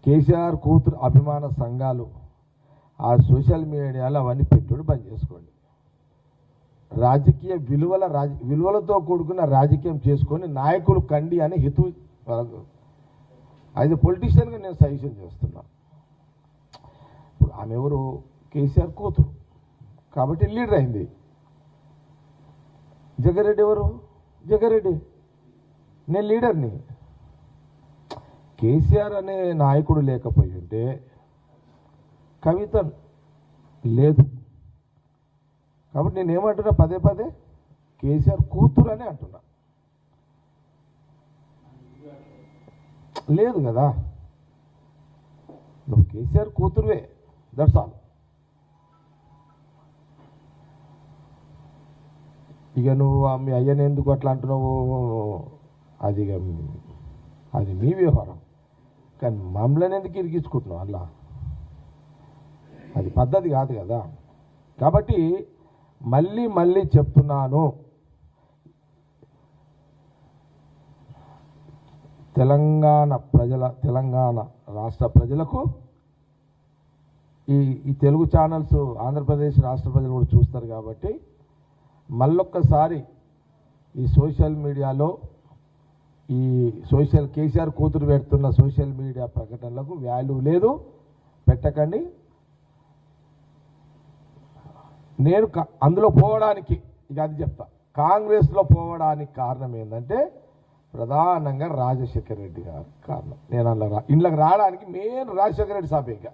కేసీఆర్ కూతురు అభిమాన సంఘాలు ఆ సోషల్ మీడియాలో అవన్నీ పెట్టుడు బంద్ చేసుకోండి. రాజకీయ విలువలతో కూడుకున్న రాజకీయం చేసుకొని నాయకులు కండి అని హితు యాజ్ ఎ పొలిటీషియన్గా నేను సజెషన్ చేస్తున్నాను. ఇప్పుడు ఆమె ఎవరు? కేసీఆర్ కూతురు కాబట్టి లీడర్ అయింది. జగ్గారెడ్డి ఎవరు? జగ్గారెడ్డి నేను లీడర్ని. కేసీఆర్ అనే నాయకుడు లేకపోయి ఉంటే కవిత లేదు. కాబట్టి నేను ఏమంటున్నా, పదే పదే కేసీఆర్ కూతురు అని అంటున్నా. లేదు కదా, నువ్వు కేసీఆర్ కూతురువే, దట్స్ ఆల్. ఇక నువ్వు మీ అయ్యని ఎందుకు అట్లా అంటున్నావు, అది మీ వ్యవహారం. కానీ మమ్మల్ని ఎందుకు ఇరిగించుకుంటున్నావు అలా? అది పద్ధతి కాదు కదా. కాబట్టి మళ్ళీ మళ్ళీ చెప్తున్నాను, తెలంగాణ రాష్ట్ర ప్రజలకు ఈ తెలుగు ఛానల్స్ ఆంధ్రప్రదేశ్ రాష్ట్ర ప్రజలు కూడా చూస్తారు కాబట్టి మళ్ళొక్కసారి ఈ సోషల్ మీడియాలో కేసీఆర్ కూతురు పెడుతున్న సోషల్ మీడియా ప్రకటనలకు వాల్యూ లేదు, పెట్టకండి. నేను అందులో పోవడానికి ఇక అది చెప్తా, కాంగ్రెస్లో పోవడానికి కారణం ఏంటంటే ప్రధానంగా రాజశేఖర రెడ్డి గారు కారణం. నేను అందులో ఇంట్లోకి రావడానికి మెయిన్ రాజశేఖర రెడ్డి సాబ్. ఇక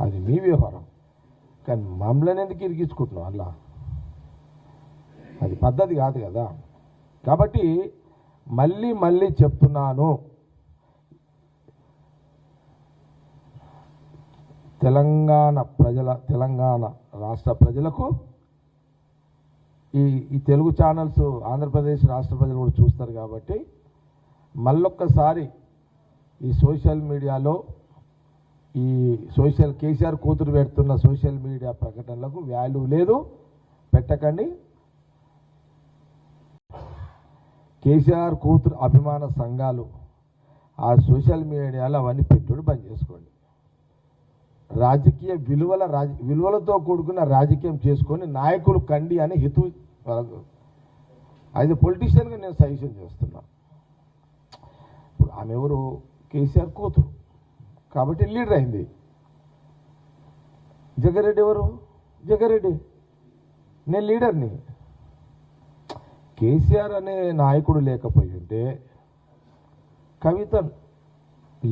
అది మీ వ్యవహారం. కానీ మమ్మల్ని ఎందుకు ఇరిగించుకుంటున్నావు అలా? అది పద్ధతి కాదు కదా. కాబట్టి మళ్ళీ మళ్ళీ చెప్తున్నాను, తెలంగాణ రాష్ట్ర ప్రజలకు ఈ తెలుగు ఛానల్స్ ఆంధ్రప్రదేశ్ రాష్ట్ర ప్రజలు కూడా చూస్తారు కాబట్టి మళ్ళొక్కసారి ఈ సోషల్ మీడియాలో కేసీఆర్ కూతురు పెడుతున్న సోషల్ మీడియా ప్రకటనలకు వాల్యూ లేదు, పెట్టకండి. కేసీఆర్ కూతురు అభిమాన సంఘాలు ఆ సోషల్ మీడియాలో అవన్నీ పెట్టుడు బంద్ చేసుకోండి. రాజకీయ విలువలతో కూడుకున్న రాజకీయం చేసుకొని నాయకులు కండి అని హితు యాజ్ ఎ పొలిటీషియన్గా నేను సజెషన్ చేస్తున్నాను. ఇప్పుడు ఆమె ఎవరు? కేసీఆర్ కూతురు కాబట్టి లీడర్ అయింది. జగ్గారెడ్డి ఎవరు? జగ్గారెడ్డి నేను లీడర్ని. కేసీఆర్ అనే నాయకుడు లేకపోయి ఉంటే కవిత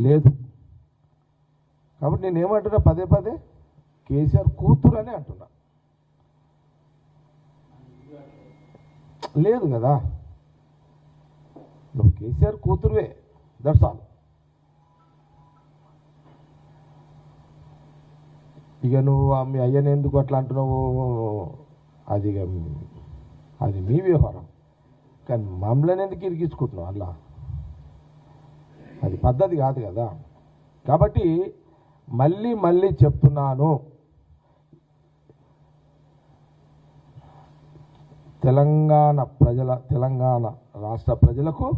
లేదు. కాబట్టి నేను ఏమంటున్నా, పదే పదే కేసీఆర్ కూతురు అని అంటున్నా. లేదు కదా, నువ్వు కేసీఆర్ కూతురువే, దట్స్ ఆల్. ఇక నువ్వు మీ అయ్యని ఎందుకు అట్లా అంటున్నావు, అది మీ వ్యవహారం. కానీ మమ్మల్ని ఎందుకు ఇరిగించుకుంటున్నావు అలా? అది పద్ధతి కాదు కదా. కాబట్టి మళ్ళీ మళ్ళీ చెప్తున్నాను, తెలంగాణ రాష్ట్ర ప్రజలకు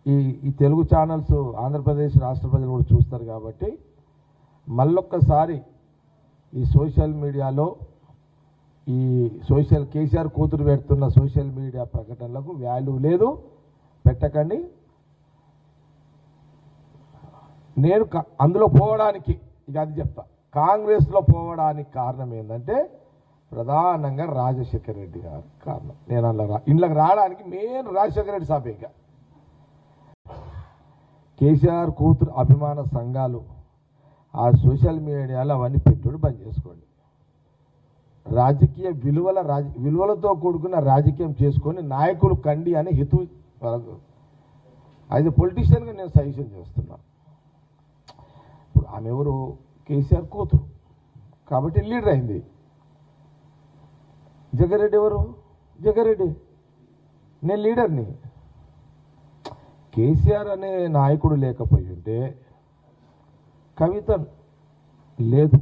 ఈ తెలుగు ఛానల్స్ ఆంధ్రప్రదేశ్ రాష్ట్ర ప్రజలు కూడా చూస్తారు కాబట్టి మళ్ళొక్కసారి ఈ సోషల్ మీడియాలో కేసీఆర్ కూతురు పెడుతున్న సోషల్ మీడియా ప్రకటనలకు వాల్యూ లేదు, పెట్టకండి. నేను అందులో పోవడానికి ఇక అది చెప్తా. కాంగ్రెస్లో పోవడానికి కారణం ఏంటంటే ప్రధానంగా రాజశేఖర రెడ్డి గారు కారణం. నేను అందులో ఇంట్లోకి రావడానికి మెయిన్ రాజశేఖర రెడ్డి సాబే. ఇక కేసీఆర్ కూతురు అభిమాన సంఘాలు ఆ సోషల్ మీడియాలో అవన్నీ పెట్టుడు బంద్ చేసుకోండి. రాజకీయ విలువలతో కూడుకున్న రాజకీయం చేసుకొని నాయకులు కండి అని హితు యాజ్ ఎ పొలిటీషియన్గా నేను సజెషన్ చేస్తున్నాను. ఇప్పుడు ఆమె ఎవరు? కేసీఆర్ కూతురు కాబట్టి లీడర్ అయింది. జగ్గారెడ్డి ఎవరు? జగ్గారెడ్డి. నేను లీడర్ని. కేసీఆర్ అనే నాయకుడు లేకపోయి ఉంటే కవిత లేదు.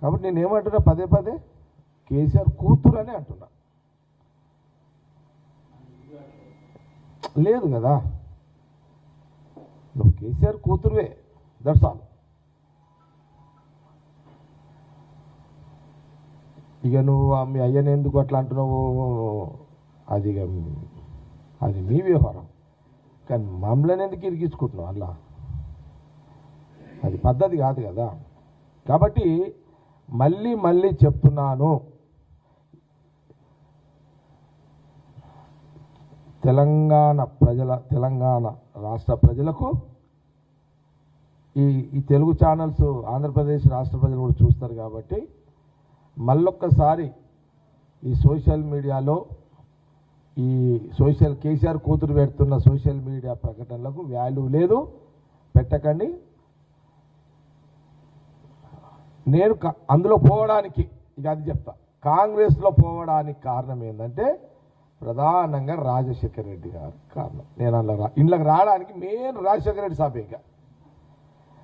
కాబట్టి నేను ఏమంటున్నా, పదే పదే కేసీఆర్ కూతురు అని అంటున్నా. లేదు కదా, నువ్వు కేసీఆర్ కూతురువే, దట్స్ ఆల్. ఇక నువ్వు మీ అయ్యని ఎందుకు అట్లా అంటున్నావు, అది మీ వ్యవహారం. కానీ మమ్మల్ని ఎందుకు ఇరికించుకుంటున్నావు అలా? అది పద్ధతి కాదు కదా. కాబట్టి మళ్ళీ మళ్ళీ చెప్తున్నాను, తెలంగాణ రాష్ట్ర ప్రజలకు ఈ తెలుగు ఛానల్స్ ఆంధ్రప్రదేశ్ రాష్ట్ర ప్రజలు కూడా చూస్తారు. కాబట్టి మళ్ళొక్కసారి ఈ సోషల్ మీడియాలో కేసీఆర్ కూతురు పెడుతున్న సోషల్ మీడియా ప్రకటనలకు వాల్యూ లేదు, పెట్టకండి. నేను అందులో పోవడానికి ఇక అది చెప్తా. కాంగ్రెస్లో పోవడానికి కారణం ఏంటంటే ప్రధానంగా రాజశేఖర రెడ్డి గారు కారణం. నేను అందులో ఇంట్లోకి రావడానికి మెయిన్ రాజశేఖర రెడ్డి సాబే. ఇక